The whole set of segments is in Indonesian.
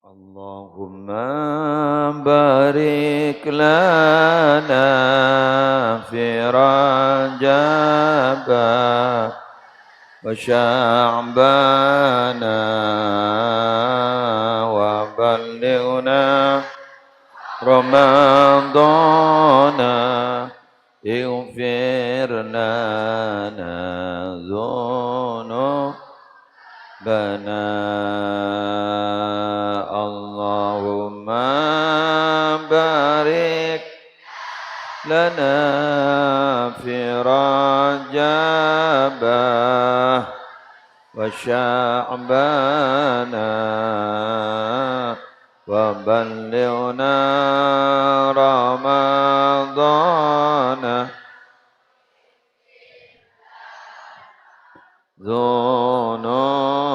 Allahumma barik lana fi Rajab wa Sya'bana wa ballighna Ramadana ighfir lana dhunubana Allahumma barik lana fi Rajab wa Sya'bana wa ballighna Ramadana dhunubana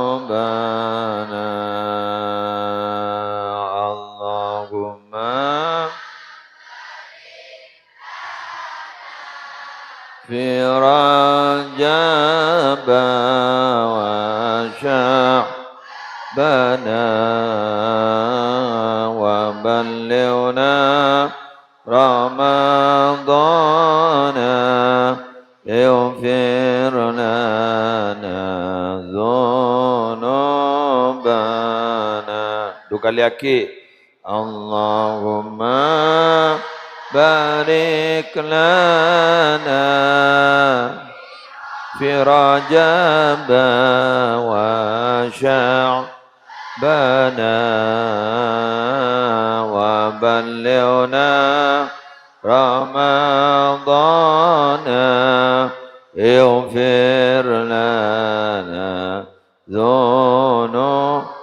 Allahumma fi Rajab wa Sya'bana wa ballighna Ramadana ighfir lana dhunubana. Dua kali lagi. Allahumma barik lana fi Rajab wa Sya'bana wa ballighna Ramadana ighfir lana dhunubana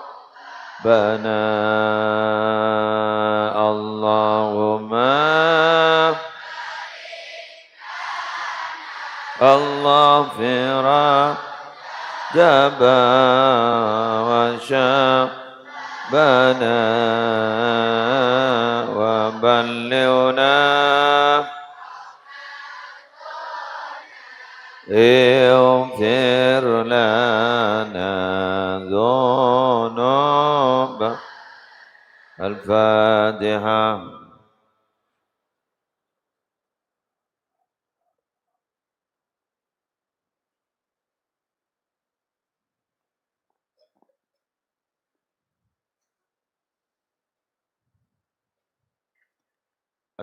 Allah fi Rajab wa Sya'bana wa ballighna ighfir lana dhunubana. Al-Fatihah.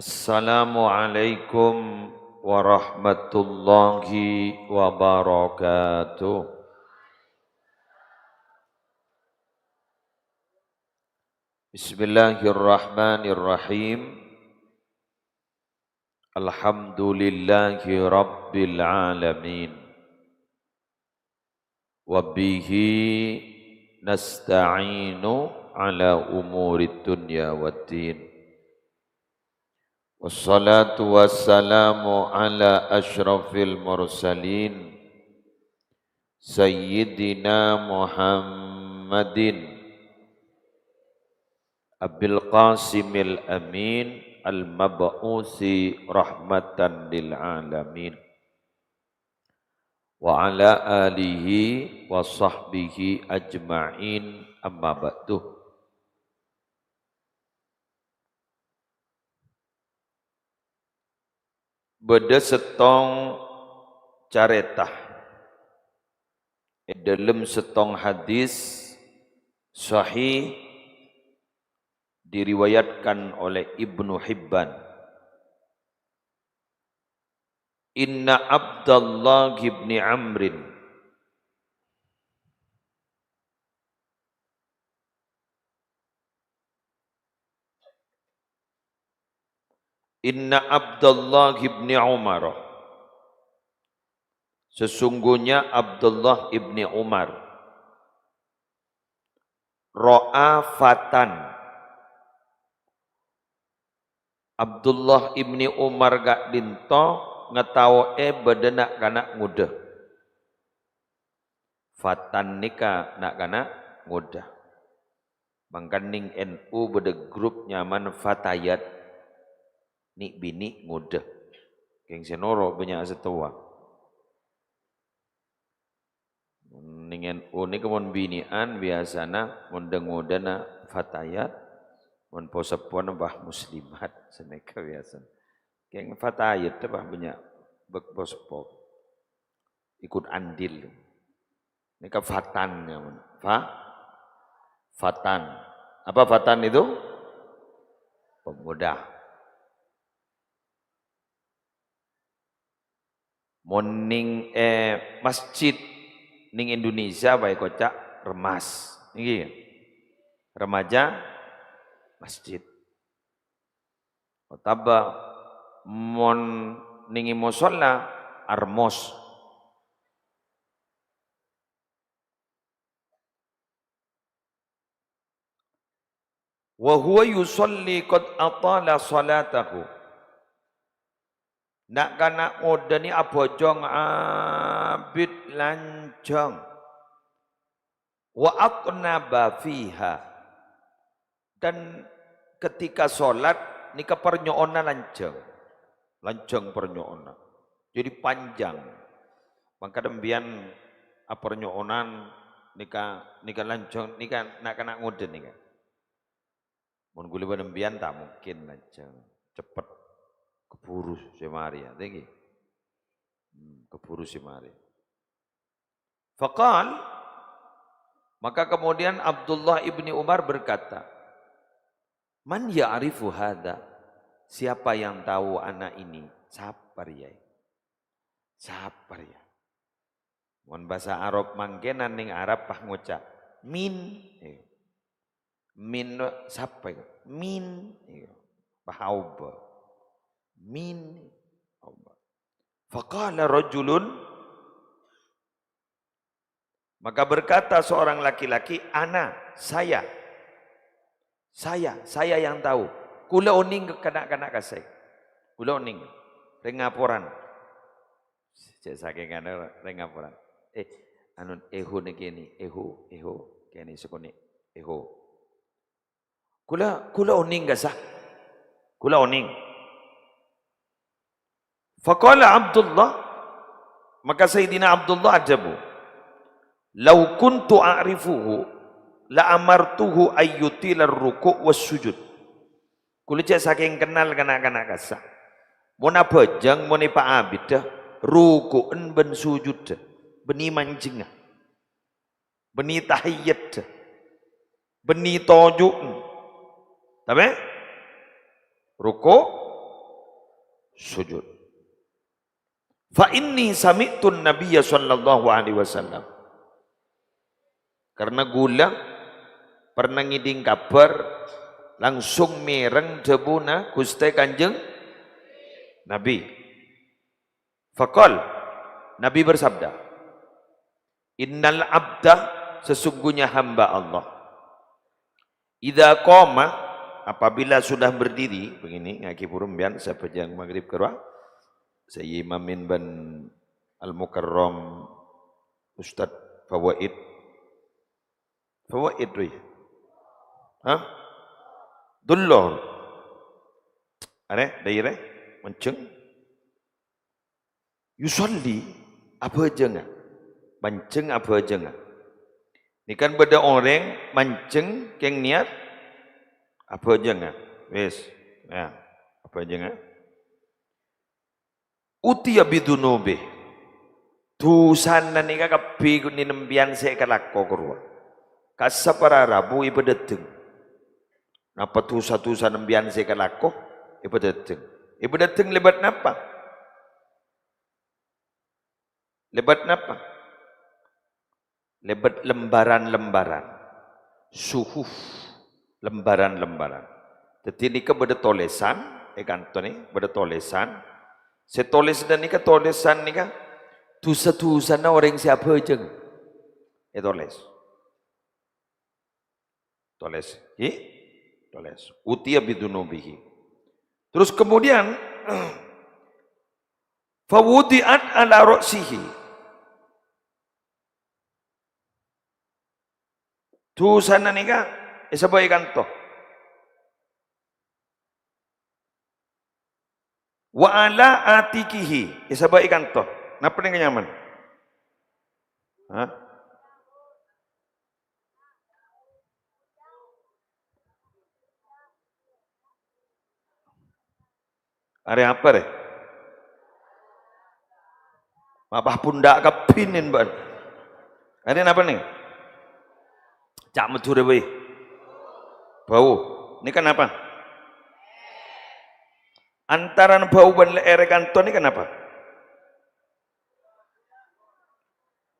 Assalamualaikum warahmatullahi wabarakatuh. Bismillahirrahmanirrahim. Alhamdulillahi rabbil alamin. Wabihi nasta'inu ala umurid dunya waddin. Wassalatu wassalamu ala ashrafil mursalin Sayyidina Muhammadin Abil Qasimil Amin Al-Mab'usi rahmatan lil alamin wa ala alihi wa sahbihi ajma'in amma ba'du. Beda setong caretah dalam setong hadis sahih diriwayatkan oleh Ibnu Hibban. Inna Abdullah ibn Amrin Inna Abdullah ibn Umar, sesungguhnya Abdullah ibn Umar, ro'a fatan, Abdullah ibn Umar gak dinto ngetawa bedenak kanak muda. Fatan nikah nak kanak muda. Mangkaning NU beda grup nyaman fatayat. Ni bini muda. Keng senoro banyak setua. Ningen uni kemon binian biasana mundeng-mudana fatayat, mun posepon bah muslimat seneka biasa. Keng fatayat teh bah banyak posepon ikut andil. Nika fatan nyaman. Fatan. Apa fatan itu? Pemuda. Moning masjid ning Indonesia bae kocak remas. Niki remaja masjid. Otaba mon ningi musola armos. Wa huwa yusalli qad atala salatahu. Nak kana modani abojong abid lanjang. Wa atnaba fiha. Dan ketika sholat nika pernyoona lanjang. Lanjang pernyoona. Jadi panjang. Maka dembian pernyoonaan nika lanjang nika nak kana ngoden nika. Mun gule dembian tak mungkin lanjang. Cepet keburu si Maria, tinggi. Keburu si Maria. Faqal, maka kemudian Abdullah ibni Umar berkata, man ya'rifu hadha? Siapa yang tahu anak ini? Sapar ya. Sapar ya. Mun bahasa Arab mangkenan ning Arab pah ngucap min. Min siapa itu? Min. Pahauba. Min. Faqala rajulun, maka berkata seorang laki-laki, ana, saya yang tahu. Kula oning kanak-kanak kasih. Kula oning rengaporan. Cek saking kana rengaporan. Anun eho niki ni, eho kene sekone eho. Kula oning gasah. Kula oning. Faqala Abdullah, maka Sayyidina Abdullah ajabu. Lau kuntu a'rifuhu la amartuhu ayyutila ruku' was sujud. Kula cek saking kenal kanak-kanak kasah. Mun abajang mun Pak Abid dah ruku'en ben sujud dah. Beni manjing. Beni tahiyyat dah. Beni tojuk. Tapi ruku' sujud. Fa inni sami'tun nabiyya sallallahu alaihi wasallam. Karena gula pernah ngiding kabar langsung mereng debuna Gusti Kanjeng Nabi. Faqal, Nabi bersabda, innal abda, sesungguhnya hamba Allah, idza qama, apabila sudah berdiri begini ngaki purumbian sapejang maghrib kerwa saya Imamin ban Al-Mukarram Ustaz Fawaid Ri. Hah? Dullah. Are daire menceng. Yusalli apa aja enggak? Manceng apa aja enggak? Ini kan beda orang manceng keng niat apa aja enggak? Wes. Ya, apa aja enggak? Utiya bidunubi. Tusan na nika kapi ni nembian se kalakko kurwa. Kasapara rabu ibadeteng. Napa tusa nembian se kalakko ibadeteng. Ibadeteng lebat napa? Lebat napa? Lebat lembaran-lembaran. Suhuf lembaran-lembaran. Jadi nika beda tolesan, kantone beda tolesan. Setulis dan nika tulisan nika tusa na orang siapa aja. Tulis. Tulis. Utiya bidunubihi. Terus kemudian fawudi'at ala ra'sihi. Tusan nika isabay kanto. Wa ala atikihi, isabay kanto. Napa ning nyaman? Hah? Hari apa deh? Apa pundak kepinin ban? Hari apa nih? Cak medure weh. Bau. Ini kenapa? Antara bau dan leher kanton ini kenapa?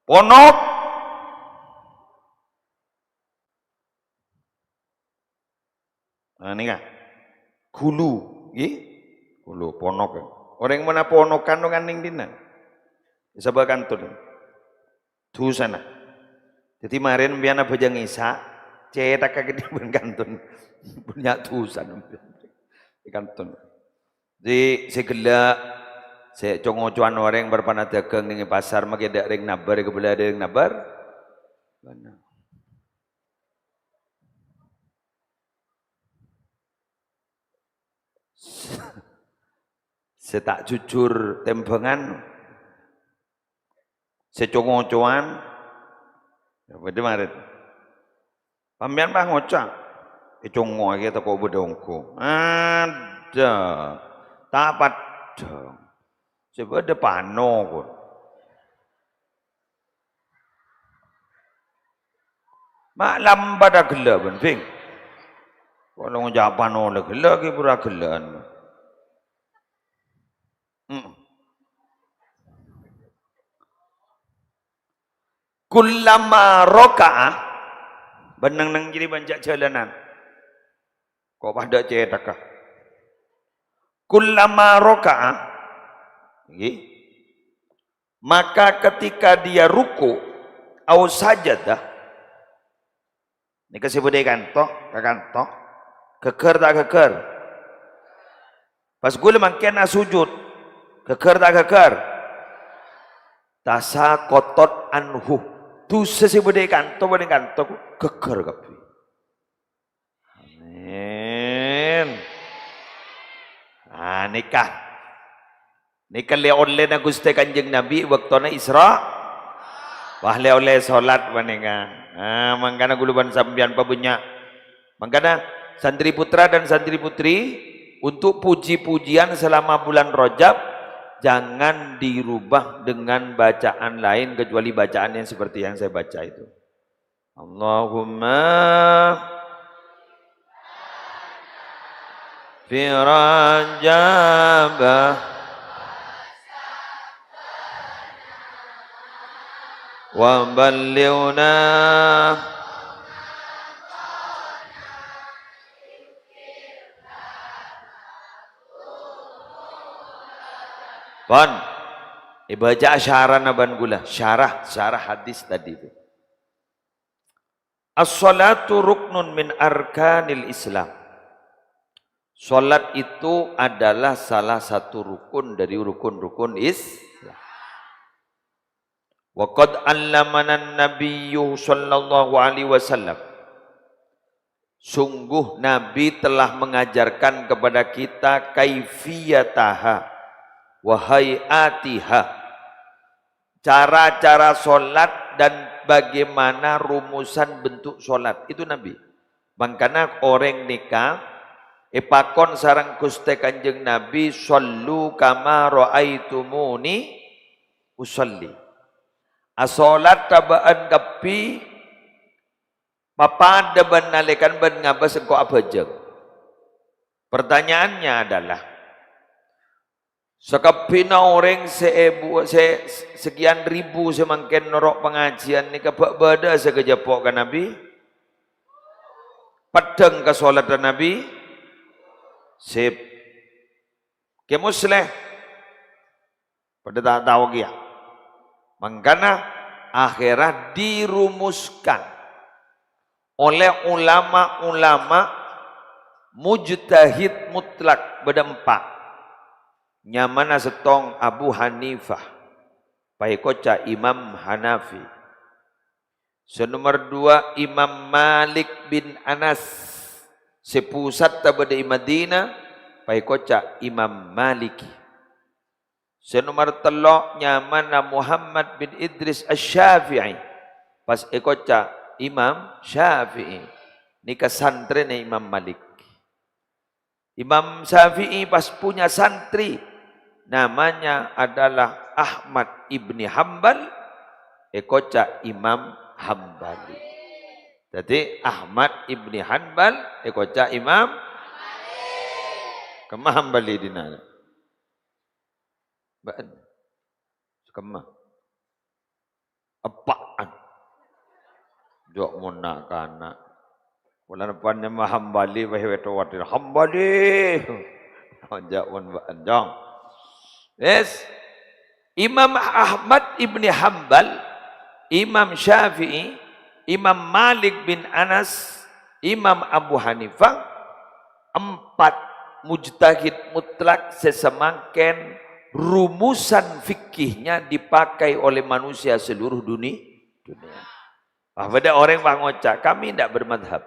Ponok. Nah ini kan. Gulu. Gulu ponok. Orang mana ponokan dengan ning dina. Sebelah kanton. Tu sana. Jadi kemarin biar bajang isa, cetak kaki di kanton. Punya tusan di kanton. Di segala saya congocuan orang berpanah dagang di pasar makai dak ring nabar kebelah ring nabar. Mana? Saya tak jujur tembengan. Saya congocuan. Pada maret. Pambian bang ngocak. Congo kita kau bedongko. Ada. Tak pada. Sebab ada pano pun. Malam pada gelap penting. Kalau ngejak pano le gelap ke pura gelap. Kullama roka'ah benang nang jadi banjak jalanan. Kau pada cetakah? Kullama roka'ah, maka ketika dia ruku, au sajadah, ini kasih budaya kantoh, keker tak keker. Pas gue makin sujud, keker tak keker. Tasa kotot anhu, tu sesi budaya kantoh keker kapi. Amin. Nikah le oleh na Gusti Kanjeng Nabi waktuna Isra wah le oleh salat maninga mangkana guluban sambian pabunya mangkana santri putra dan santri putri untuk puji-pujian selama bulan Rajab jangan dirubah dengan bacaan lain kecuali bacaan yang seperti yang saya baca itu. Allahumma fi Rajab wa ballighna ban ibaca syarah naban gula syarah hadis tadi itu. As-salatu ruknun min arkanil Islam. Salat itu adalah salah satu rukun dari rukun-rukun Islam. Wa qad allamana an-nabiyyu sallallahu alaihi wasallam. Sungguh Nabi telah mengajarkan kepada kita kaifiyataha wa hayatiha. Cara-cara salat dan bagaimana rumusan bentuk salat. Itu Nabi. Makanya orang nikah ipakon sarang Gusti Kanjeng Nabi sallu kama raaitumuni usolli. Asolat tabaan kapi papada ban nalekan ban ngabas engko abajeng. Pertanyaannya adalah sekapina orang sekian ribu semangken norok pengajian ni kabak bada sekejapok kan Nabi padang ke solat Nabi sip ke musleh pada tak tahu dia makanya akhirat dirumuskan oleh ulama-ulama mujtahid mutlak berdempak nyamana setong Abu Hanifah paikoca Imam Hanafi senomor 2 Imam Malik bin Anas sepusat tabada Madinah paikoca Imam Maliki senomor 3 nyamana Muhammad bin Idris Asy-Syafi'i pas ekoca Imam Syafi'i ni kasantren Imam Malik Imam Syafi'i pas punya santri namanya adalah Ahmad ibni Hambal, ekoca Imam Hambali. Jadi Ahmad ibni Hanbal, ekoca Imam kemah Hambali dinana. Baan, kemah. Apaan? Jok munak kana. Bulan depannya mah Hambali, wetu wadir Hambali. Jok mun baan jong. Yes. Imam Ahmad ibni Hambal, Imam Syafi'i, Imam Malik bin Anas, Imam Abu Hanifah, 4 mujtahid mutlak sesemangken rumusan fikihnya dipakai oleh manusia seluruh dunia. Pada orang ngocak, kami tidak bermadhab.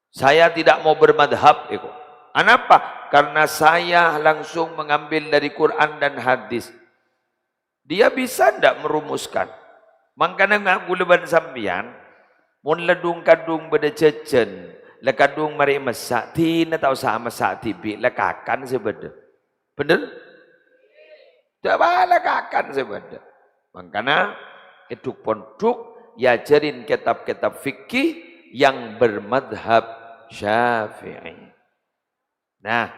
Saya tidak mau bermadhab. Kenapa? Karena saya langsung mengambil dari Quran dan hadis. Dia bisa tidak merumuskan. Makanya ngaku leban sambian, mun ledung kadung beda cecen, le kadung mari masak, tina tahu sama masak tibi, le kakan sebeda. Bener? Coba le kakan sebeda. Makanya itu pondok yajarin kitab-kitab fikih yang bermadhab Syafi'i. Nah,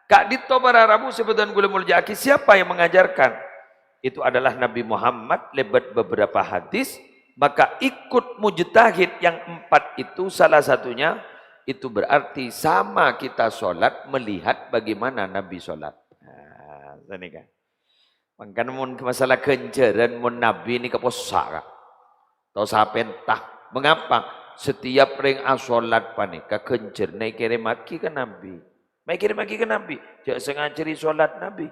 Kak Dito para Rabu sebutan gula muljaki siapa yang mengajarkan? Itu adalah Nabi Muhammad lebat beberapa hadis, maka ikut mujtahid yang 4 itu salah satunya itu berarti sama kita sholat melihat bagaimana Nabi sholat. Nah, ini kan. Makanya mun masalah kenceran mun Nabi ini keposak. Tahu sapentah. Mengapa? Setiap ring asolat panika kencer naik kirim maki ke Nabi. Mai kirim maki ke Nabi. Jangan sengajari solat Nabi.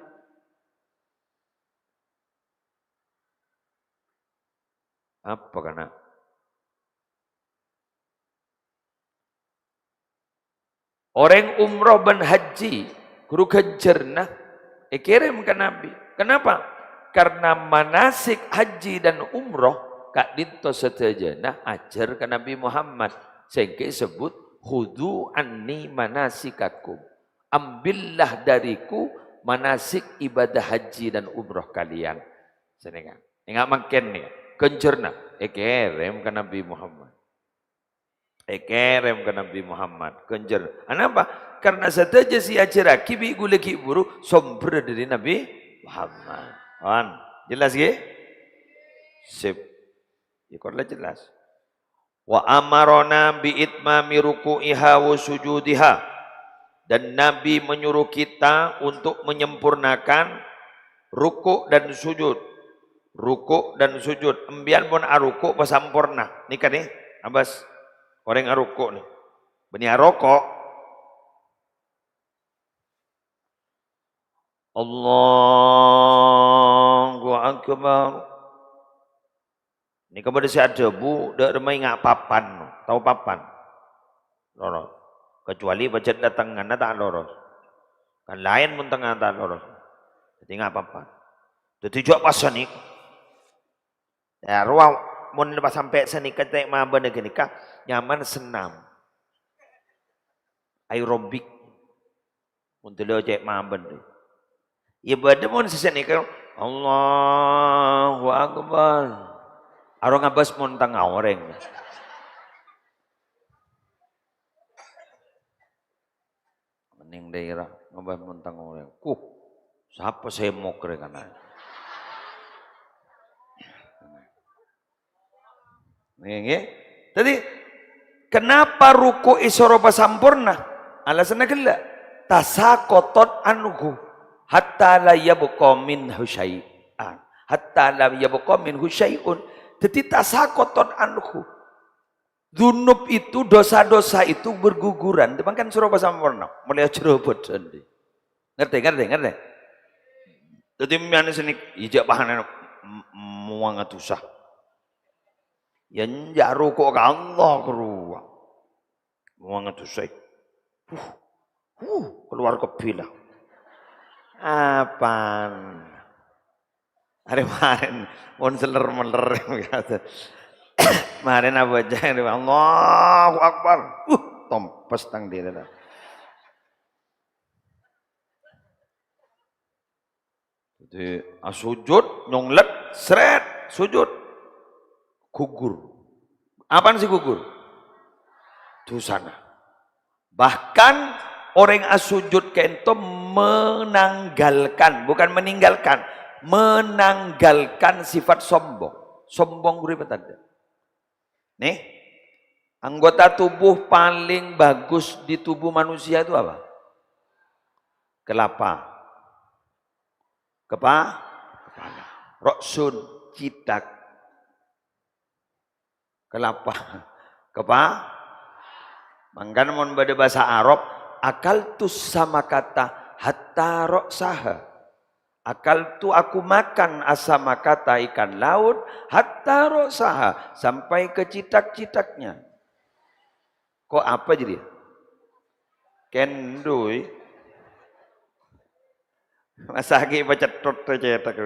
Apa kana? Orang umroh dan haji guru kencerna kirim ke Nabi. Kenapa? Karena manasik haji dan umroh Kak Dinto setajana ajar ke Nabi Muhammad. Sehingga sebut khudu anni manasikakum. Ambillah dariku manasik ibadah haji dan umroh kalian. Senengan. Enggak makin nih. Kencerna kirim ke Nabi Muhammad. Kirim ke Nabi Muhammad. Kencer. Kenapa? Karena saja si acara kibi gule kiburu sumber dari Nabi Muhammad. Jelas ya? Sip. Ikorlah jelas. Wa amarona bi itmami ruku'iha wa sujudiha. Dan Nabi menyuruh kita untuk menyempurnakan ruku' dan sujud. Ruku' dan sujud. Embian pun aruku' pasampurna. Ini kan nih, Abbas. Orang aruku' nih. Beni aroko. Allahu Akbar. Ini kepada si adebu, dak remai ngak papan, tahu papan, loros. Kecuali bajet datang ngana tak loros, kan lain pun tengah tak loros. Jadi ngak papan. Jadi juga pas senik. Ya ruang mun pas sampai senik ketek maba negeri nyaman senam, aerobik, untuk lo cek maba deh. Ibadah mun sesenik Allahu Akbar. Arong abas montang ngoreng. Mending daerah ngabas montang ngoreng. Siapa saya mau keren kan? Nih, tadi kenapa ruku isoroba sampurna? Alasannya gila. Tasakotot anhu hatta la yabqa minhu syai'an. Hatta la yabqa minhu syai'un. Jadi tasakoton anhu. Dzunub itu, dosa-dosa itu berguguran. Itu kan suruh bahasa sempurna. Mulai cerobot sendiri. Ngerti? Jadi mana sini ijak bahan muangat usah. Yang jaru kok Allah keruang. Muangat usah. Keluar kepilah. Apaan? Hari kemarin mon seler-meler kata. Kemarin apa aja Allahu Akbar. Tompes tang dia dah. Sujud, nyonglet, seret, sujud. Gugur. Apaan sih gugur? Dosana. Bahkan orang sujud kento menanggalkan, bukan meninggalkan, menanggalkan sifat sombong. Sombong gurih tanda. Nih, anggota tubuh paling bagus di tubuh manusia itu apa? Kelapa. Kepala. Roksun, citak. Kelapa. Kepala. Mangkan mon pada bahasa Arab, akal tu sama kata hatta roksaha. Akal tu aku makan asama kata ikan laut hatta roksaha, sampai ke citak-citaknya. Kok apa jadi? Kendui. Masa lagi baca tot cetak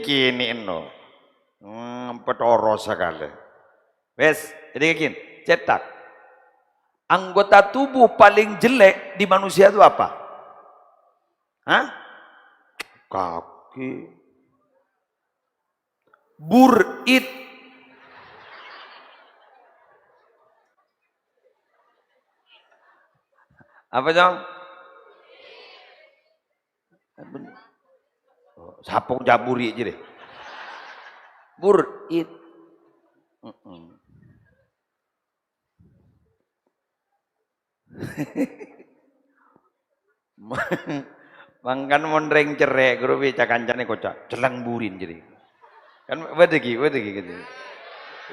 gini no. Petoro sekali. Wes, jadi gini, cetak. Anggota tubuh paling jelek di manusia itu apa? Hah? Kaki. Burit. Apa dong? Sapong jaburi aja deh. Burit. Mangkan mondreng cerek guru bica kancane kocak celang burin jadi kan wedegi gitu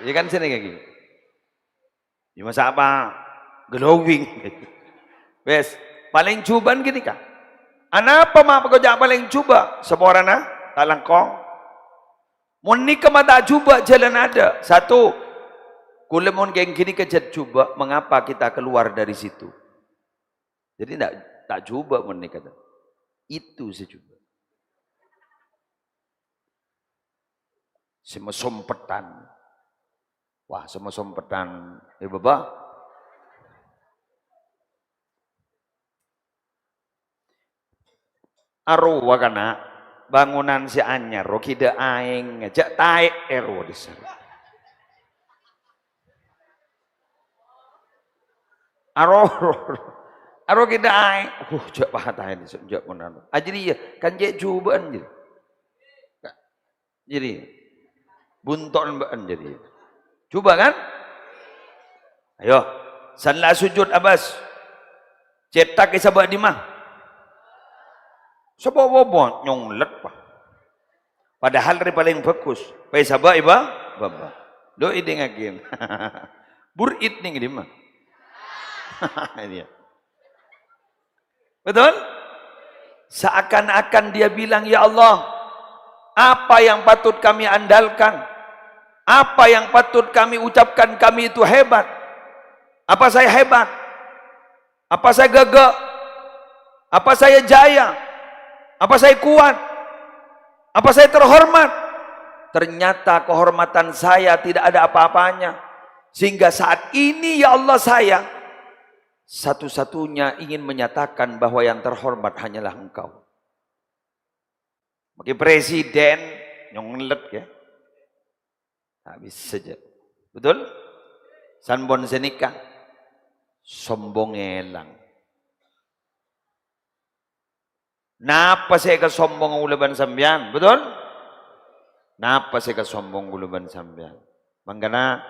ya kan sini kayak gini ya masa apa glowing wes paling cuban gini kah anapa mah pekerja paling coba seborana talangkong mun nikah mata coba jalan ada satu kulemon geng gini kejat coba mengapa kita keluar dari situ jadi tak coba mun nikah itu secoba semesompetan wah semesompetan bapak arwah kana bangunan si anyar rokida aing ngejak taek ero disana aro kita aing jak pahatain jak menan ajri ya kan jek cubaan jadi bunton mbaan jadi coba kan ayo sanla sujud abas cetak isabah di mah sebab bobo nyonglet pa padahal ri paling bagus pa isabah iba baba do ide ngagim burit ning di mah ini betul seakan-akan dia bilang ya Allah apa yang patut kami andalkan apa yang patut kami ucapkan kami itu hebat apa saya hebat apa saya gagah apa saya jaya apa saya kuat apa saya terhormat ternyata kehormatan saya tidak ada apa-apanya sehingga saat ini ya Allah saya satu-satunya ingin menyatakan bahwa yang terhormat hanyalah engkau bagi presiden nyonglet ya habis saja betul sanbon senika sombong elang napa saya kesombong ulaban sambian betul napa saya kesombong ulaban sambian mangkana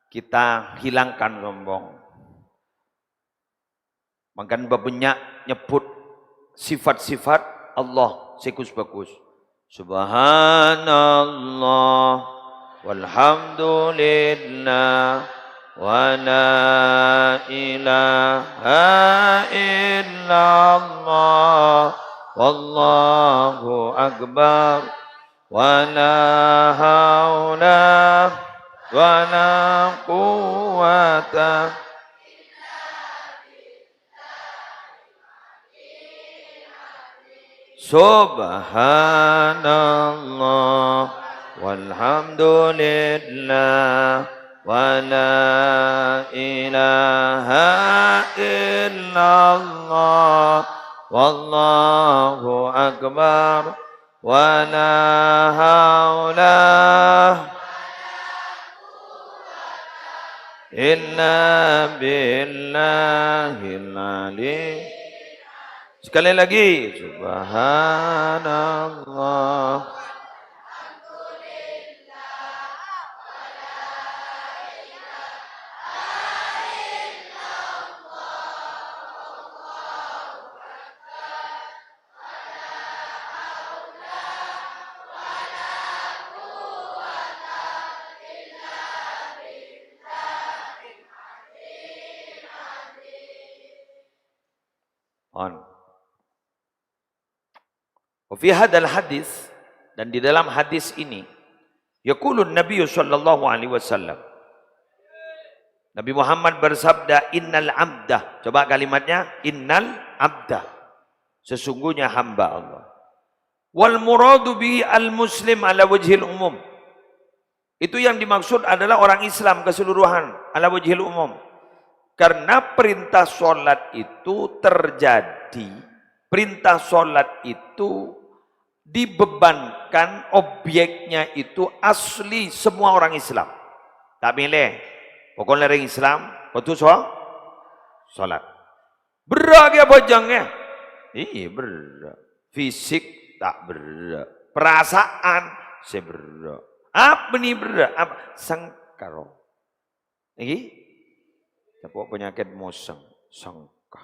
kita hilangkan sombong mangkan babenyak nyebut sifat-sifat Allah sekus bagus subhanallah walhamdulillah wa la ilaha illallah wallahu akbar wa la haula wa la quwwata subhanallah walhamdulillah wa la ilaha illallah wallahu akbar wala haula illa billahil ali. Sekali lagi, subhanallah. On. Fi hadzal hadis, dan di dalam hadis ini yaqulun Nabi sallallahu alaihi wasallam, Nabi Muhammad bersabda, innal abda, coba kalimatnya, innal abda, sesungguhnya hamba Allah, wal muradu bihi al muslim ala wajhil umum, itu yang dimaksud adalah orang Islam keseluruhan, ala wajhil umum. Karena perintah sholat itu terjadi, perintah sholat itu dibebankan, objeknya itu asli semua orang Islam. Tak milih, pokoknya orang Islam, betul sholat. Berat ya bojangnya? Iya berat. Fisik tak berat. Perasaan saya berat. Apa nih berat? Apa? Sangkaro. Ini? Apa penyakit moseng? Sangka.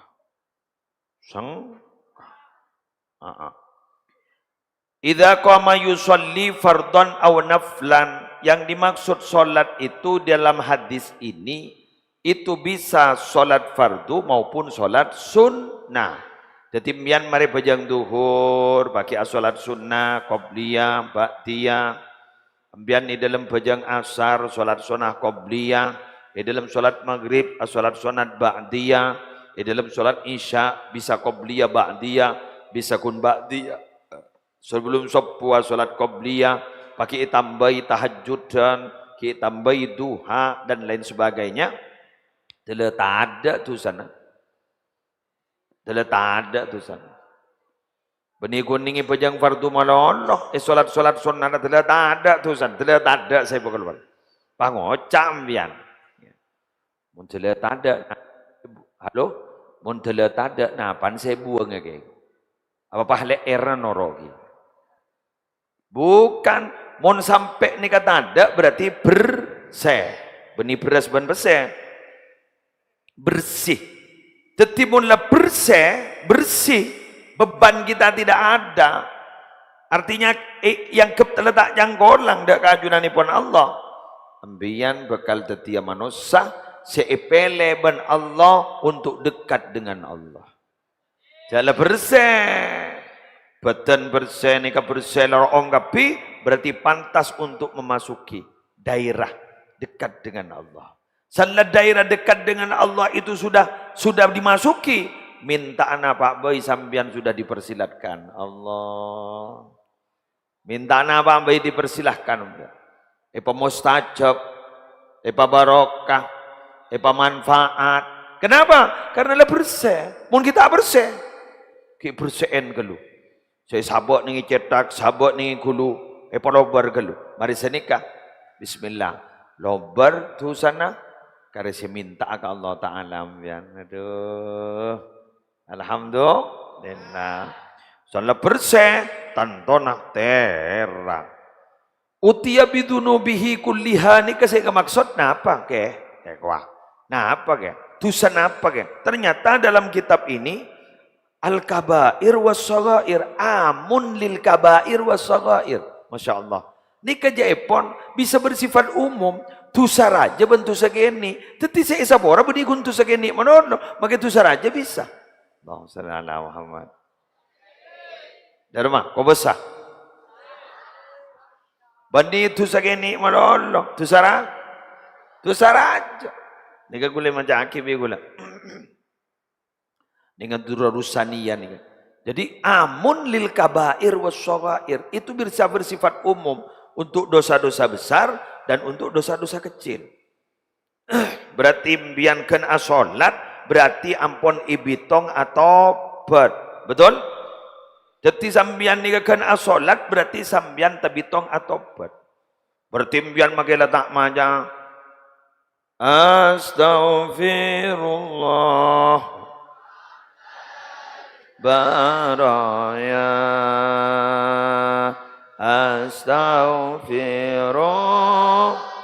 Idza qama yusolli fardhan aw naflan, yang dimaksud solat itu dalam hadis ini itu bisa solat fardu maupun solat sunnah. Jadi mian mari bajang duhur bagi solat sunnah, qobliyah, ba'diyah. Ambian di dalam bajang asar solat sunnah qobliyah. Di dalam solat maghrib, solat sunat ba'diyah. Di dalam solat isya, bisa qobliyah ba'diyah, bisa kun ba'diyah. Sebelum sopuah solat qobliyah, pakai tambahi tahajud dan kita tambahi duha dan lain sebagainya. Tidak ada tu sana. Tidak ada tu sana. Benih kuningi pejang fardu malah solat-solat sunnah tidak ada tu sana. Tidak ada saya bakal. Pangocam bian. Mun tidak ada, halo, mun tidak ada, napan saya buang ya kayak, apa pahle era norogi, bukan, mun sampai ni kata ada berarti bersih, benih beras ban bersih, bersih, jadi munlah bersih, beban kita tidak ada, artinya yang terletak yang golang dak kajunan pun Allah, ambian bakal tetia manusia. Seipele ben Allah untuk dekat dengan Allah. Jala bersih, badan bersih, nikah bersih, lorong kapi, berarti pantas untuk memasuki daerah dekat dengan Allah. Salah daerah dekat dengan Allah itu sudah dimasuki, minta anak Pak Boy sambian sudah dipersilatkan. Allah. Minta anak Pak Boy dipersilahkan. Epa mustajab, epa barokah. Manfaat. Kenapa? Karena lah bersih. Mun kita bersih, kita bersihin gelu. Saya sabot nih cetak, sabot nih gulu. Lobar gelu. Mari senikah. Bismillah. Lobar tu sana. Karena saya minta ke Allah Ta'ala. Aduh. Alhamdulillah. Soalnya bersih. Tantonah terang. Utia bidunubihi kulliha. Ini kasih maksud apa ke? Wah. Nah apa ke? Tusan apa ke? Ternyata dalam kitab ini al-kabair was-shaghair, amun lil kabair was-shaghair. Masya Allah. Ini kejaipon bisa bersifat umum. Tusa raja bentuk segini. Teti saya sabora bedigun tusa segini. Manono. Maka tusa raja bisa. Allahumma shalli ala Muhammad. Dari rumah, kau besar. Bandi tusa segini. Manono. Tusa raja. Nika gula macam akib ya gula. Dengan dura rusania nih. Jadi amun lil kabair was-shaghair itu bisa bersifat umum untuk dosa-dosa besar dan untuk dosa-dosa kecil. Berarti biankan asolat berarti ampun ibitong atau ber. Betul? Jadi sambian ni kan asolat berarti sambian tabitong atobat. Bertimbian makilah tak maja. Astaghfirullah baraya. Astaghfirullah.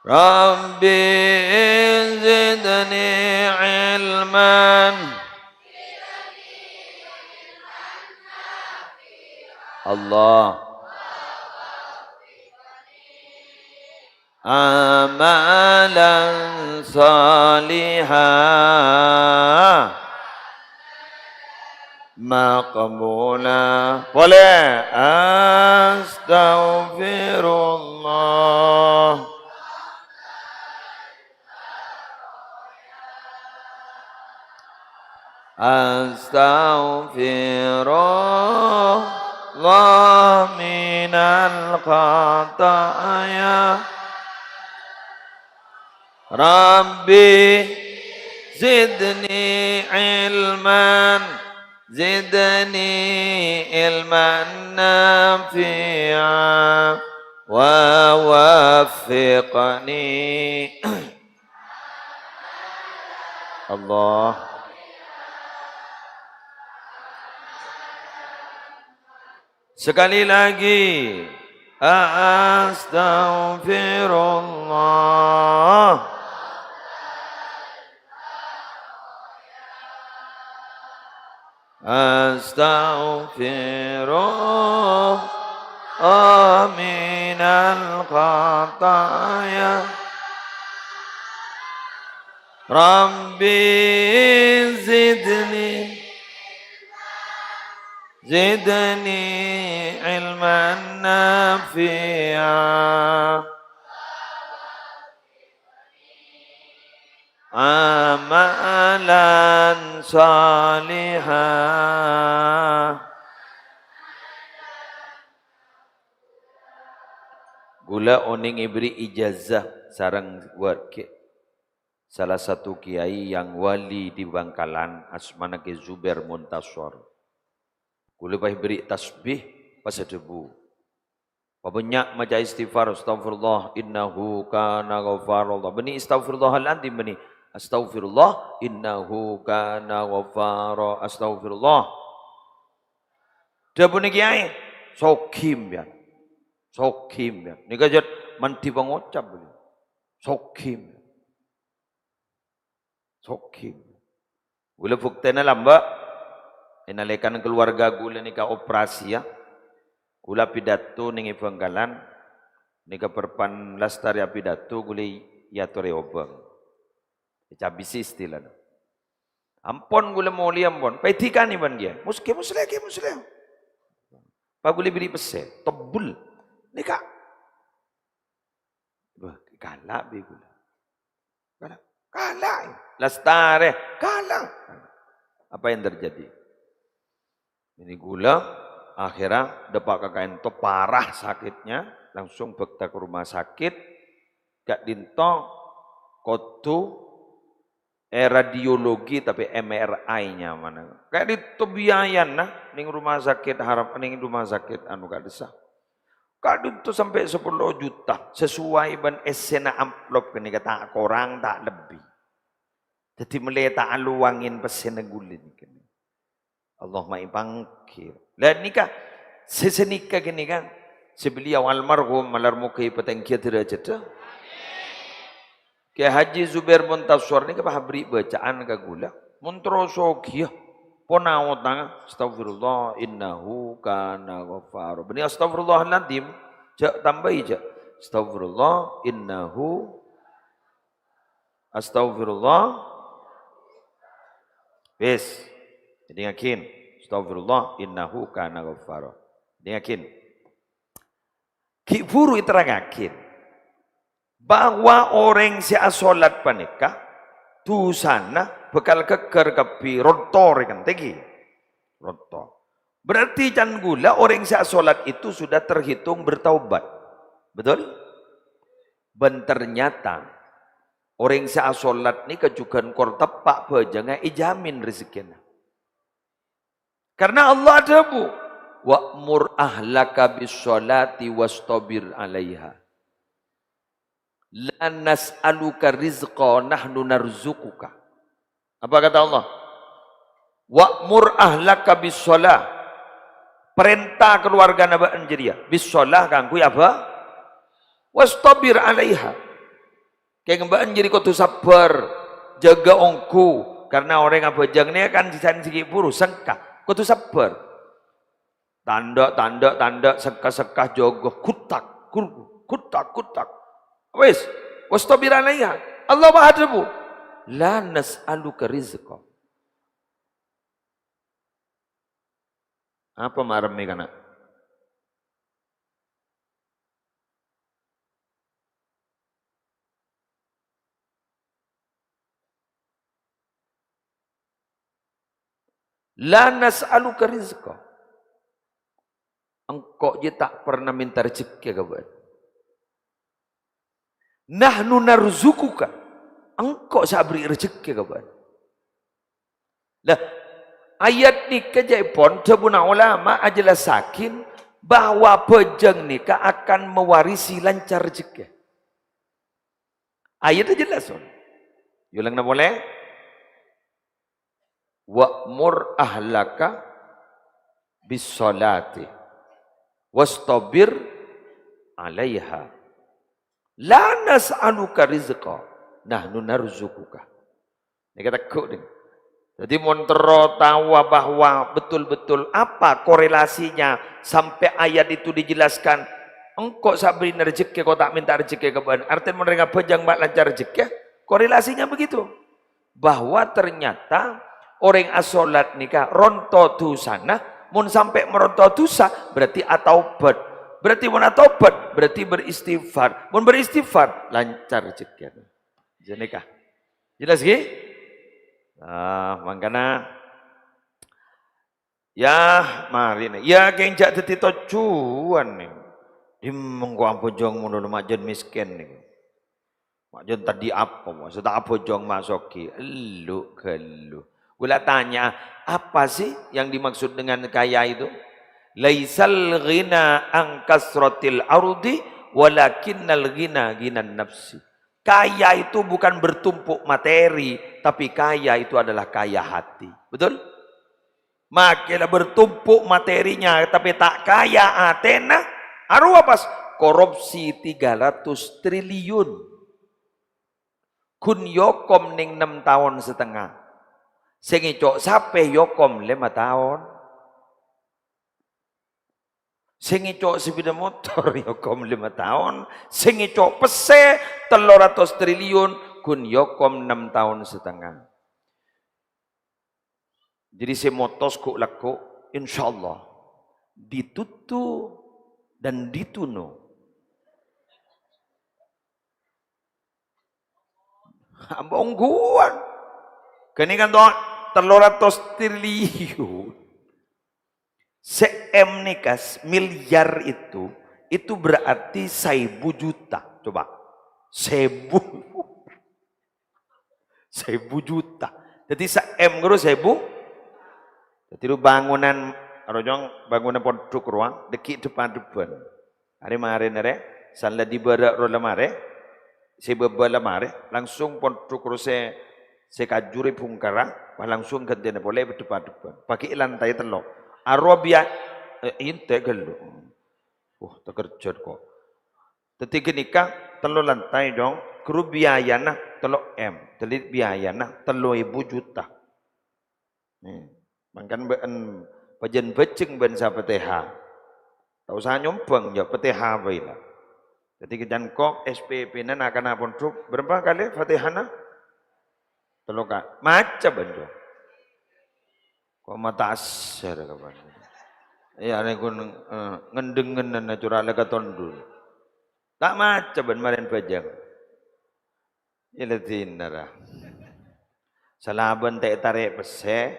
Rabbi zidni ilman. Allah. Amalan salihah maqbula. Boleh. Astaghfirullah. Astaghfirullah minal khataya. Rabbi zidni ilman. Zidni ilman nafi'a. Wa waffiqni. Allah. Sekali lagi. Astaghfirullah. Astaghfirullah minal khataya. Rabbi zidni ilman nafi'a. Amalan salihah. Gula oning ibri ijazah sarang warga. Salah satu kiai yang wali di Bangkalan asmana ke Zubair Muntasor. Gula bah beri tasbih pas debu. Banyak maca istighfar, astagfirullah innahu kana ghafarullah. Bani astagfirullahaladzim bani. Astagfirullah innahu kana ghafara. Astagfirullah. Dia punya kiai sokim ya. Sokim ya. Ni kajat manti pengucap beli. Sokim. Sokim. Gula buktena lamba. Inalekan keluarga gula ni ka operasi ya. Gula pidato ning Bangkalan. Ni ka perpan lastari pidato gula ya tore obang. Cabisi istilah. Ampon gula moli ampon. Petikan ni ban dia. Muslim. Paguli beri pese. Tebul. Ni ka. Kalah be gula. Kalah. Lastari. Kalah. Apa yang terjadi? Ini gula. Akhirnya dapat kakain to parah sakitnya. Langsung bekta ke rumah sakit. Kak dinto. Kotu. Radiologi tapi MRI-nya mana. Kayak itu biayan nah ning rumah sakit harap ning rumah sakit anu gak desa. Kadun tuh sampai 10 juta sesuai ban esena amplop kini kata korang tak lebih. Jadi meleta aluangin pesen gulin kini. Allah mai pangkir. Lah nikah sesenikah kini kan sebeliau almarhum malarmukai petengkia derajat. Ke Haji Zubair Muntasor ni kepah beri bacaan ke gula. Muntroso kia. Ponawat tanga. Astagfirullah innahu kana ghafar. Beni astagfirullahaladzim. Jak tambahi jak. Astagfirullah innahu. Astagfirullah. Bes. Jadi yakin. Astagfirullah innahu kana ghafar. Jadi yakin. Ki buru iterang yakin. Bahwa orang si asolat panikah tu sana bekal keker kapi rotor kan tegi rotor. Berarti can gula orang si asolat itu sudah terhitung bertaubat. Betul? Dan ternyata Orang sa solat ni kejukan kor tepak bejanga ijamin rezekinya. Karena Allah ada bu. Wa'mur ahlaka bis sholati wastabir 'alaiha. La nas'aluka rizqa nahnu narzuquka. Apa kata Allah? Wa'mur ahlaka bis sholah. Perintah keluarga Nabi Anjiria. Bis sholah kangku apa? Wastabir 'alaiha. Kayak mbak jadi kau tu sabar, jaga ongku, karena orang apa jangnya kan sisan sikit buru sengkah, kau tu sabar. Tanda, seka jogo, kutak. Wes, wastabir 'alaiha. Allah bahadamu. La nas'aluka rizqa. Apa marame kana? La nas'aluka rizqa. Engkau je tak pernah minta rezeki kawan. Nahnu narzukuka. Engkau saya beri rezeki kawan. Lah ayat ni kejaipun sebuna ulama ajalah sakin bahwa pejang nikah akan mewarisi lancar rezeki. Ayat itu jelas. Yulang na boleh? Wa'mur ahlaka bis salati wastabir 'alaiha. La nas'aluka rizqa nahnu narzuquka. Ini kata kok ni. Jadi montero tahu bahwa betul-betul apa korelasinya sampai ayat itu dijelaskan. Engkau sabri rezeki kau tak minta rezeki kepada. Artinya mereka pejang bak lancar rezeki. Korelasinya begitu. Bahwa ternyata orang asolat nikah ronto tu sana, mun sampai meronto dosa berarti ataubat. Berarti mun ataubat berarti beristighfar. Mun beristighfar lancar rezeki. Jadi nikah. Jelas ke? Makanya ya mari nih. Ya kenjak dadi tujuan nih. Di mengko ampojong mun majen miskin nih. Majen tadi apa? Maksud apa jong masoki? Elu kelu. Gula tanya, apa sih yang dimaksud dengan kaya itu? Laisal ghina an kasratil ardi walakinnal ghina ghinan nafsi. Kaya itu bukan bertumpuk materi, tapi kaya itu adalah kaya hati. Betul? Makilah bertumpuk materinya, tapi tak kaya Athena. Aru apa? Korupsi 300 triliun. Kun yokom ning 6 tahun setengah. Sing icok sampai yokom 5 tahun. Sing icok sepeda motor yokom 5 tahun. Sing icok pese 300 triliun kun yokom 6 tahun setengah. Jadi si motos kok laku insyaallah ditutu dan dituno. Ambongguan. Kini kan tuh 300 triliun. Se-M nikas miliar itu berarti 1000 juta. Coba. 1000 juta. Jadi se-M guru 1000. Jadi itu bangunan rojong bangunan pondok ruang dekik depan. Hari kemarin salah di barak rola mare. Sebabala mare langsung pondok rose sekajuri pungkara langsung gantian boleh depan. Pakai lantai telok. Arabia inte gelo. Terkejut kok. Ketika nikah telo lantai dong, kru biayana telo M. Jadi biayana 3.000 juta. Mangkan ben pajen beceng ben sa PTH. Tak usah nyumbang ya PTH bae lah. Jadi kejan kok SPP nan akan apun truk berapa kali Fatihana? Telokan. Macam benjo. Kok mata asar kapan. Ya nek kun ngendengen natural ka tondul. Tak macam ben maren pajang. Ilatin nara. Salaban tak tarik pese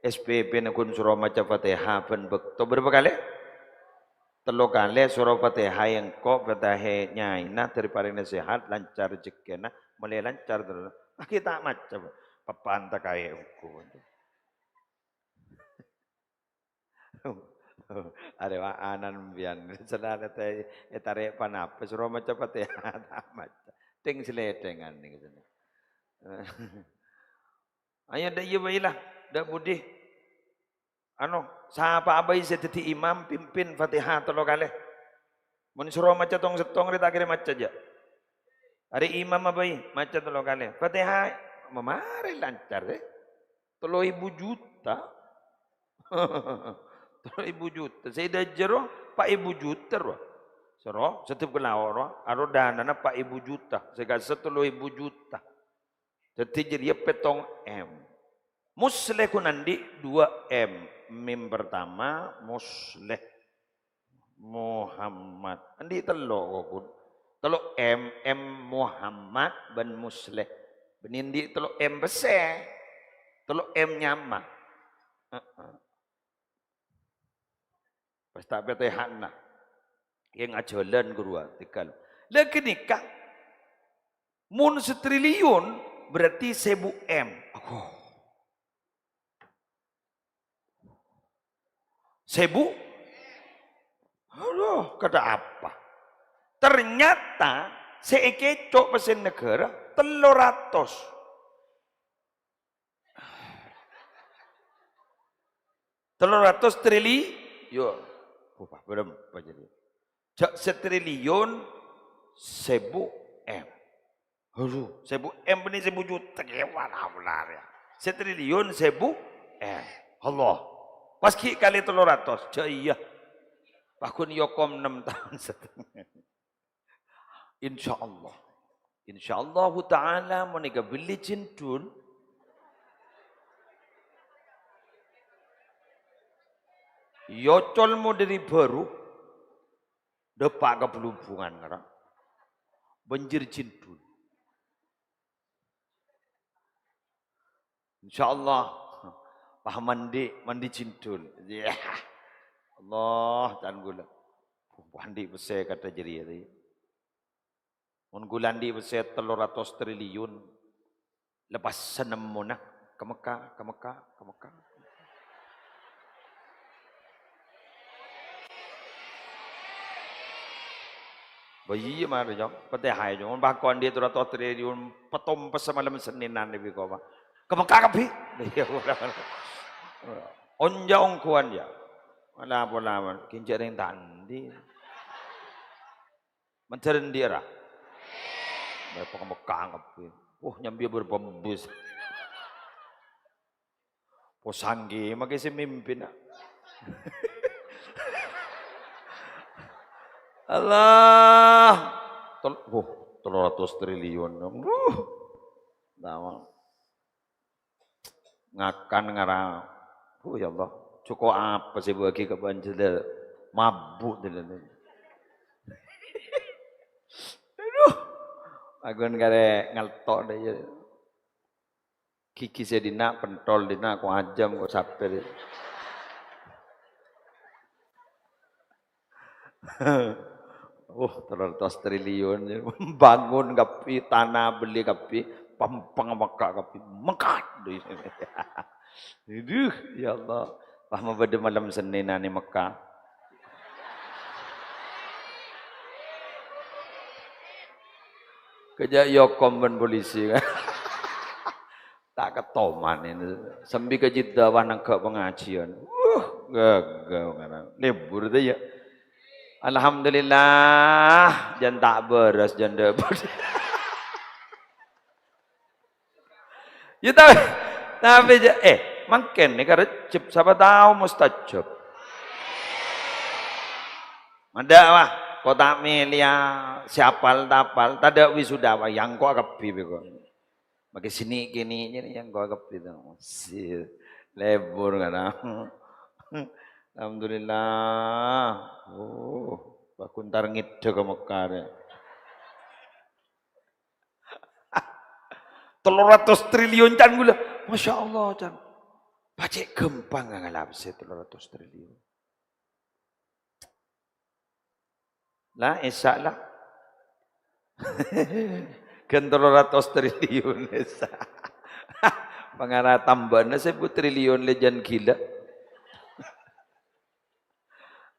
SPP nak kun surah macam Fatihah ben bekto berapa kali? 3 kali surah Fatihah yang kok Fatihah nyai nah daripada nasihat lancar rezekina mulai lancar terus. Kita macam papanta kaya hukum. Ada anan bian selada teh tarik panapa suruh macam apa teh tamat ting seletengan ni gitu. Ayah dah iya baiklah dah budi anu siapa abai seteti imam pimpin Fatihah telo kali mun suruh macam tong setong kita akhirnya macam aja hari imam abai macam telo kali Fatihah memari lancar deh 3.000 juta 3.000 juta. Saya dah jero 4.000 juta roh. Sero setiap kelawar roh aro dana na 4.000 juta. Saya kasih 3.000 juta. Jadi jadi petong M. Musleh ku nandi 2 M. Mim pertama musleh Muhammad. Andi telo ku. Telo M Muhammad ben musleh. Benindi telo M bese. Telo M nyama. Pas tak petehan nah. Yang ajalan guru tikal. Lagi nikah. Mun 1 triliun berarti 1000 M. Oh. 1000? Aduh, kata apa? Ternyata seekecok pesen negara 300. 300 triliun. Berapa jadi? 1 triliun 1000 M. Aduh, 1000 M ini 1000 juta. Gimana benar ya? 1 triliun 1000 M. Allah. Pas kali 300. Iya. Pakun yokom 6 tahun setengah. Insya Allah. Insya Allah ta'ala menikah beli cintun. Yocolmu dari baru. Depak ke pelumpungan. Banjir cintun. Insya Allah. Pak mandi cintun. Ya. Allah dan gula. Mandi besar kata jadi tadi. Mun gulandi besar 300 triliun. Lepas senam munah ke Mekah. Bayi mana jom, pati hai jom. Bahkan dia 300 triliun petom pesemalam Seninan di Bikoba. Ke Mekah kapi. Onja ongkuan ya. Mana pula kincar yang tandi. Mencari dia lah. Berapa ke Mekah kapi. Nyambi berbembus. Posanggi makai si mimpin. Allah. 300 triliun. Ngakan ngarang. Ya Allah. Cukup apa sih bagi ke banjir mabuk dia. Aduh. Agun kare ngaltok dia. Kiki saya dina pentol dina aku ajam kok saper. 300 triliun bangun kapi tanah beli kapi pampang Mekah kapi Mekah. Aduh ya Allah. Paham pada malam Senin ni Mekah. Kejak yokom ben polisi kan. Tak ketoman ini. Sambil ke Jeddah nak ke pengajian. Gagal kan. Libur tu ya. Alhamdulillah jan tak beres jan debut. Ya tapi makin ni kan recep siapa tahu mustajab. Ada wah kau tak milia siapal tapal tak ada wisuda wah yang kau kepi bego. Bagi sini kini ni yang kau kepi tu. Lebur kan. Alhamdulillah. Bakuntar ngide ke Mekah. 300 triliun can gula. Masya Allah can. Pacik gempang ngalap se 300 triliun. Lah esak lah. Kan 300 triliun. Pengarah tambahnya 10 triliun lejan gila.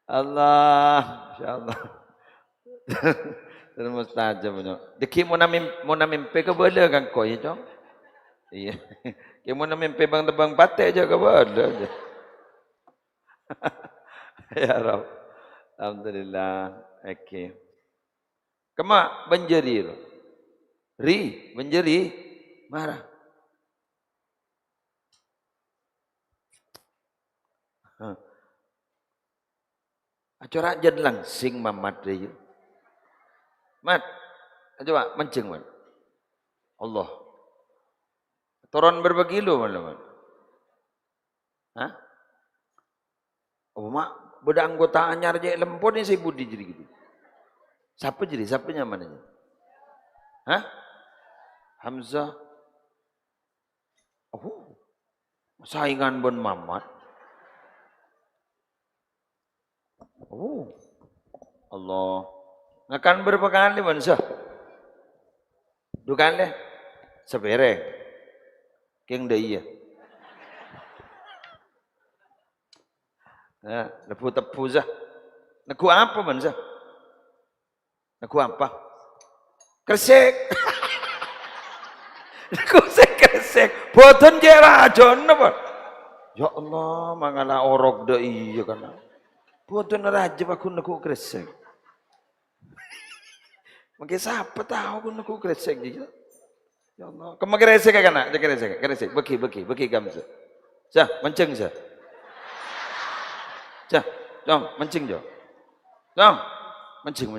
Allah, insyaallah. Terus mustajab punya. Deki mau mimpi ke bala kan kau ya, Cong? Iya. Ki mau mimpi bang tebang patek aja ke bala aja. Ya Rabb. Alhamdulillah. Okey. Kema banjiri lo. Ri, banjiri marah. Acara aja langsing mamat dia. Mat, coba menceng mat. Allah. Turun berapa kilo malam? Hah? Oh mak, beda anggota anyar je lempon ni saya budi jadi gitu. Siapa jadi? Siapa nyamannya? Hah? Hamzah. Oh, saingan bon mamat. Oh, Allah. Ngakan berapa kali mansa? Dukan deh. Sepere. Keng dah iya. Nah, lepu tepu zah. Naku apa mansa? Naku apa? Kresek. Naku kresek. Boten je rajon apa? Ya Allah, mangala orok dah iya kan. Boten raja aku naku kresek. Mungkin siapa tahu aku naku kresek je. Ya Allah, kamu kresek kan nak? Kresek. Beki kamu sah. Sah, menceng sah. Sah, dong, menceng jo. Dong, menceng.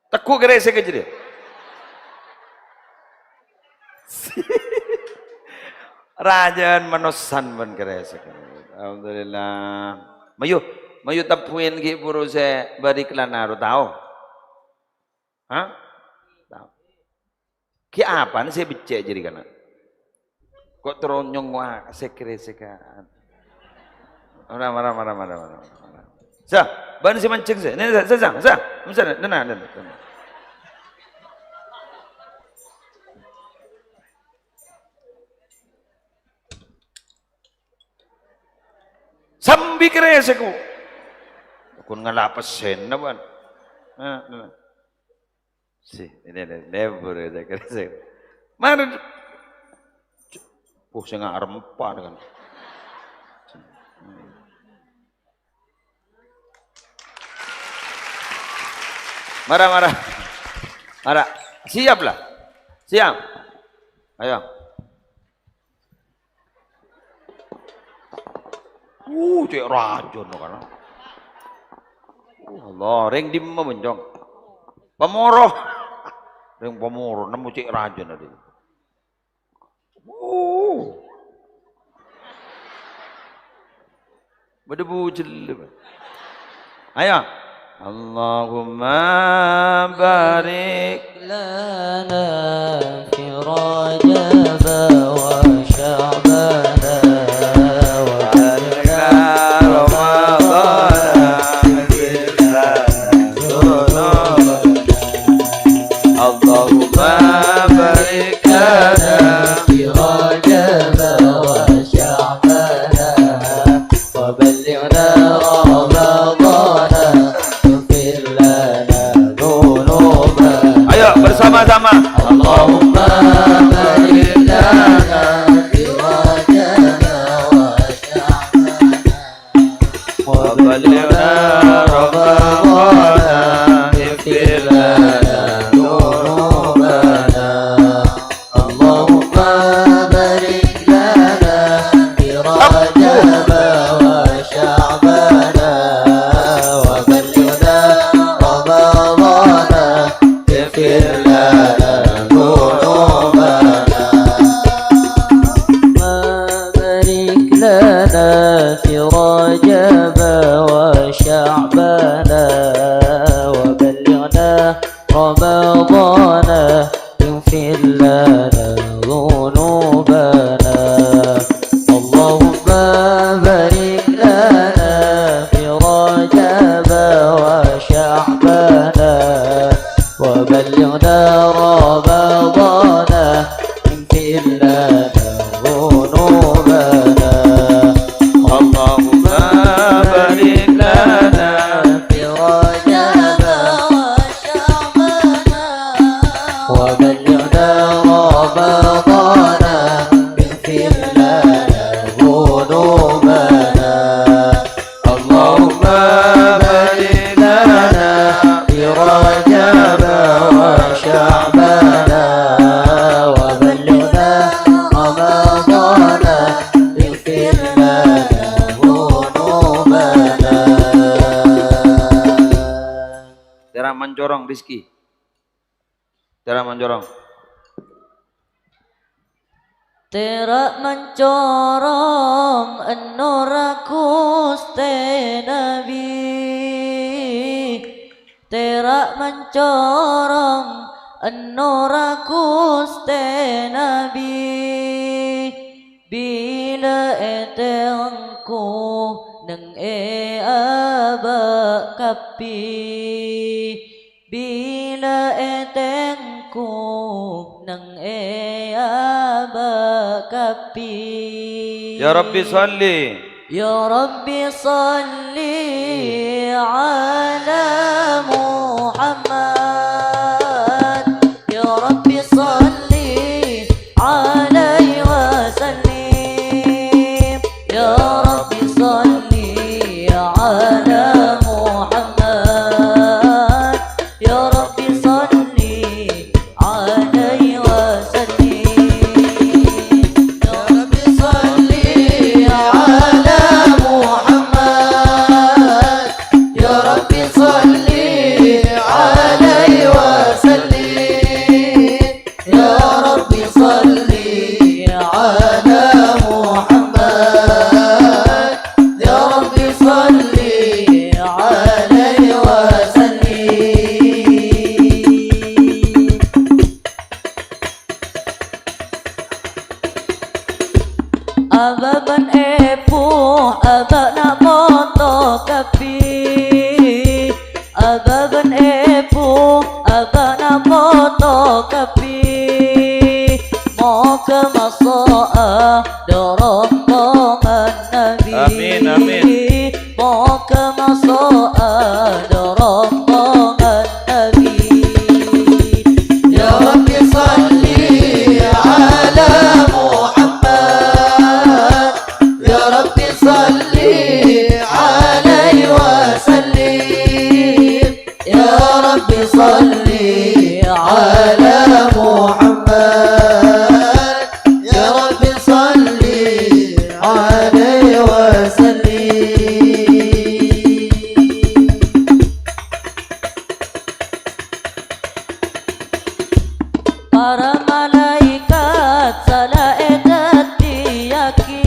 Takku kresek aja dia. Rajan manusan pun kresek. Alhamdulillah. Mayu tapuin ki puru se bari kelanaru tahu? Hah? Tahu. Ki apa nih saya becek jadi kana? Kok teronyong wah sekre-sekan. Marah. Sah, ban si mancing saya. Ini sah. Misalnya, dana. Sambi kreseku. Kun ngalapas sen na ban. Nah. Si, ini never ada kresek. Mana? Saya nggak rempa dengan. Marah. Siaplah. Siap. Ayo. Cek racun kan. Allah, ring di memenjong. Pemoroh. Ring pemoroh, nemu cek racun tadi. Berdebu jelek. Ayo. Allahumma barik lana fi Rajab wa Sya'ban wa balina Ramadan Allahumma barik lana fi Rajab wa Sya'ban wa balina bersama-sama. Allahumma barik lana fi Rajab wa Sya'ban wa ballighna Ramadan ighfir lana dhunubana Allahumma barik lana fi Rajab wa Sya'ban wa ballighna Ramadan ighfir في رجب وشعبان وبلغنا رمضان اغفر لنا ذنوبنا اللهم بارك لنا في رجب وشعبان Cara mencorong Rizki. Cara mencorong. Terak mencorong enuraku ste Nabi. Terak mencorong enuraku ste Nabi. Bila etengku neng aba kapi. Bila etengku neng aba kapi. Ya Rabbi salli. Ya Rabbi salli ala Muhammad. Ya Rabbi salli alaihi wa sallim. Ya Rabbi salli ala Muhammad. Ya Rabbi salli alaihi wa sallim. Ya Rabbi salli ala Muhammad. Ya Rabbi salli alaihi wa sallim. Ya Rabbi salli ala Muhammad. Ya Rabbi salli alaihi wa sallim. Ababan epu abak nak moto kapi. Ababan epu abak nak moto kapi. Mau ke masoah rombongan Nabi. Amin, amin. Mau ke masoah rombongan Nabi. Ya Rabbi salli ala Muhammad. Ya Rabbi salli alaihi wa sallim. Ya Rabbi salli ala Muhammad. Ya Rabbi salli alaihi wa sallim. Para malaikat salaatat diyaki.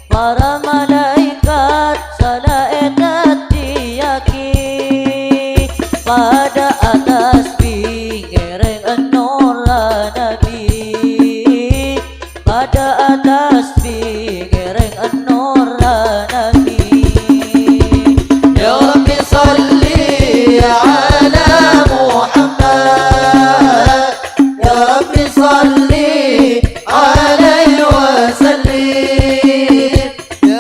Para malaikat salaatat diyaki. Pada atas pikiran an-nur Nabi. Pada atas pikiran an-nur Nabi. Ya Rabbi salli ala Muhammad. Ya Rabbi salli alaihi wa sallim.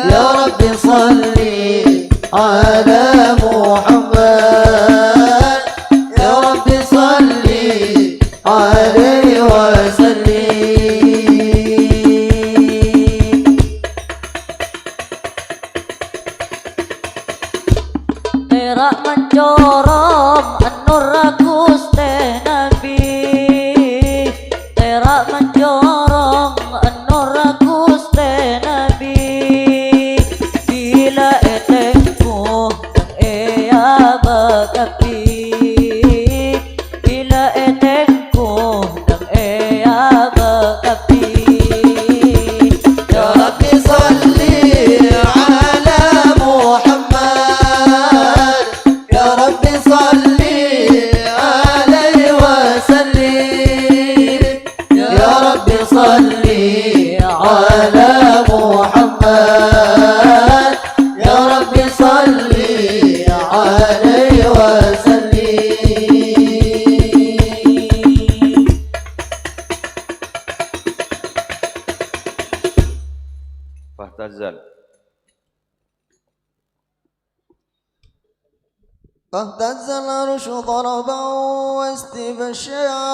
Ya Rabbi salli ala Muhammad. Ya Rabbi salli alaihi wa sallim. Terak mencorong an-nur ste Nabi. Terak mencorong an-nur ste Nabi. Bila etengku nang aba kapi. Bila etengku nang aba kapi. Ya Rabbi salli ala Muhammad. Ya Rabbi salli alaihi wa sallim. Ya Rabbi salli ala Muhammad. Ya Rabbi salli alaihi wa sallim. Fahtazal. فاهتز العرش ضربا واستبشارا